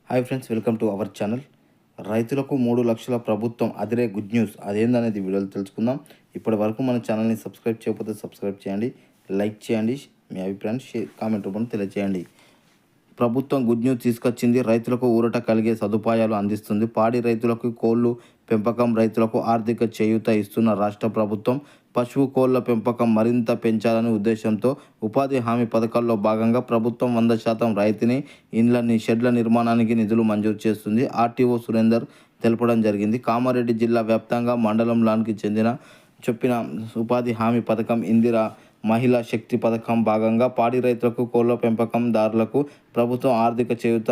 Hi friends, welcome to our channel. రైతులకు 3 లక్షల ప్రభుత్వం అదిరే గుడ్ న్యూస్. అదేందనేది వీడియోలో తెలుసుకుందాం. ఇప్పటి వరకు మన ఛానల్ని సబ్స్క్రైబ్ చేయకపోతే సబ్స్క్రైబ్ చేయండి, లైక్ చేయండి, మీ అభిప్రాయాన్ని కామెంట్ రూపంలో తెలియజేయండి. ప్రభుత్వం గుడ్ న్యూస్ తీసుకొచ్చింది. రైతులకు ఊరట కలిగే సదుపాయాలు అందిస్తుంది. పాడి రైతులకు, కోళ్లు పెంపకం రైతులకు ఆర్థిక చేయూత ఇస్తున్న రాష్ట్ర ప్రభుత్వం పశువు కోళ్ల పెంపకం మరింత పెంచాలనే ఉద్దేశంతో ఉపాధి హామీ పథకాల్లో భాగంగా ప్రభుత్వం 100% రాయితీని ఇండ్ల షెడ్ల నిర్మాణానికి నిధులు మంజూరు చేస్తుంది. ఆర్టీఓ సురేందర్ తెలపడం జరిగింది. కామారెడ్డి జిల్లా వ్యాప్తంగా మండలంలోనికి చెందిన చొప్పిన ఉపాధి హామీ పథకం, ఇందిరా మహిళా శక్తి పథకం భాగంగా పాడి రైతులకు, కోళ్ల పెంపకందారులకు ప్రభుత్వం ఆర్థిక చేయూత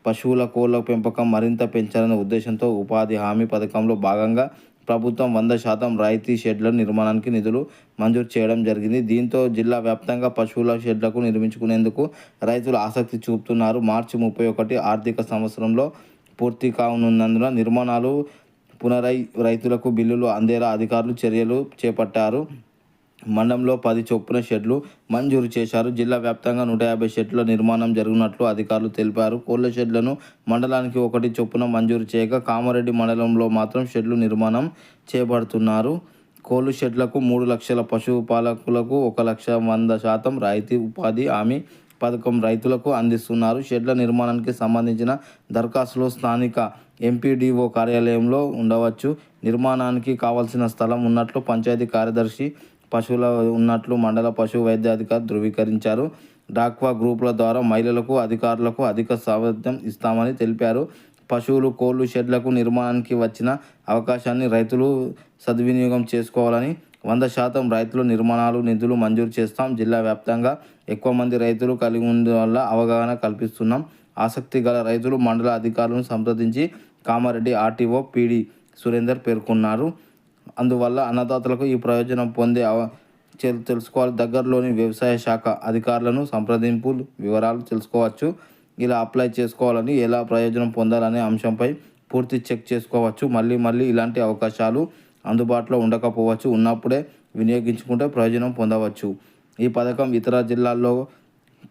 పశువుల కోళ్ల పెంపకం మరింత పెంచాలనే ఉద్దేశంతో ఉపాధి హామీ పథకంలో భాగంగా ప్రభుత్వం 100% రాయితీ షెడ్ల నిర్మాణానికి నిధులు మంజూరు చేయడం జరిగింది. దీంతో జిల్లా వ్యాప్తంగా పశువుల షెడ్లకు నిర్మించుకునేందుకు రైతులు ఆసక్తి చూపుతున్నారు. మార్చి 31 ఆర్థిక సంవత్సరంలో పూర్తి కానున్నందున నిర్మాణాలు రైతులకు బిల్లులు అందేలా అధికారులు చర్యలు చేపట్టారు. మండలంలో 10 చొప్పున షెడ్లు మంజూరు చేశారు. జిల్లా వ్యాప్తంగా 150 షెడ్ల నిర్మాణం జరుగుతున్నట్లు అధికారులు తెలిపారు. కోళ్ల షెడ్లను మండలానికి 1 చొప్పున మంజూరు చేయగా కామారెడ్డి మండలంలో మాత్రం షెడ్లు నిర్మాణం చేపడుతున్నారు. కోళ్ల షెడ్లకు 3 లక్షల, పశుపాలకులకు 1,100% రాయితీ ఉపాధి హామీ పథకం రైతులకు అందిస్తున్నారు. షెడ్ల నిర్మాణానికి సంబంధించిన దరఖాస్తులు స్థానిక ఎంపీడీఓ కార్యాలయంలో ఉండవచ్చు. నిర్మాణానికి కావాల్సిన స్థలం ఉన్నట్లు పంచాయతీ కార్యదర్శి, పశువుల ఉన్నట్లు మండల పశు వైద్యాధికారి ధృవీకరించారు. డాక్వా గ్రూపుల ద్వారా మహిళలకు, అధికారులకు అధిక సామర్థ్యం ఇస్తామని తెలిపారు. పశువులు, కోళ్లు షెడ్లకు నిర్మాణానికి వచ్చిన అవకాశాన్ని రైతులు సద్వినియోగం చేసుకోవాలని 100% రైతులు నిర్మాణాలు నిధులు మంజూరు చేస్తాం. జిల్లా వ్యాప్తంగా ఎక్కువ మంది రైతులు కలిగి ఉండే వల్ల అవగాహన కల్పిస్తున్నాం. ఆసక్తి గల రైతులు మండల అధికారులను సంప్రదించి కామారెడ్డి ఆర్టీఓ పీడి సురేందర్ పేర్కొన్నారు. అందువల్ల అన్నదాతలకు ఈ ప్రయోజనం పొందే తెలుసుకోవాలి. దగ్గరలోని వ్యవసాయ శాఖ అధికారులను సంప్రదింపు వివరాలు తెలుసుకోవచ్చు. ఇలా అప్లై చేసుకోవాలని, ఎలా ప్రయోజనం పొందాలనే అంశంపై పూర్తి చెక్ చేసుకోవచ్చు. మళ్ళీ ఇలాంటి అవకాశాలు అందుబాటులో ఉండకపోవచ్చు. ఉన్నప్పుడే వినియోగించుకుంటే ప్రయోజనం పొందవచ్చు. ఈ పథకం ఇతర జిల్లాల్లో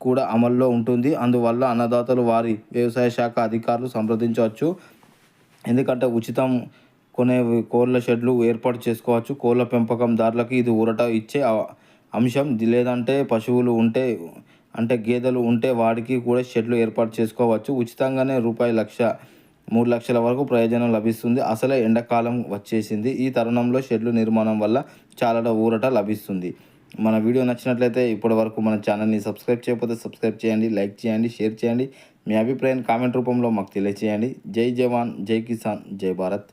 కూడా అమల్లో ఉంటుంది. అందువల్ల అన్నదాతలు వారి వ్యవసాయ శాఖ అధికారులు సంప్రదించవచ్చు. ఎందుకంటే ఉచితం కొనే కోళ్ల షెడ్లు ఏర్పాటు చేసుకోవచ్చు. కోళ్ల పెంపకందారులకు ఇది ఊరట ఇచ్చే అంశం. లేదంటే పశువులు ఉంటే, అంటే గేదెలు ఉంటే వాడికి కూడా షెడ్లు ఏర్పాటు చేసుకోవచ్చు. ఉచితంగానే ₹1,00,000, 3 లక్షల వరకు ప్రయోజనం లభిస్తుంది. అసలే ఎండాకాలం వచ్చేసింది. ఈ తరుణంలో షెడ్లు నిర్మాణం వల్ల చాలా ఊరట లభిస్తుంది. మన వీడియో నచ్చినట్లయితే ఇప్పటి వరకు మన ఛానల్ని సబ్స్క్రైబ్ చేయకపోతే సబ్స్క్రైబ్ చేయండి, లైక్ చేయండి, షేర్ చేయండి. మీ అభిప్రాయాన్ని కామెంట్ రూపంలో మాకు తెలియజేయండి. జై జవాన్, జై కిసాన్, జై భారత్.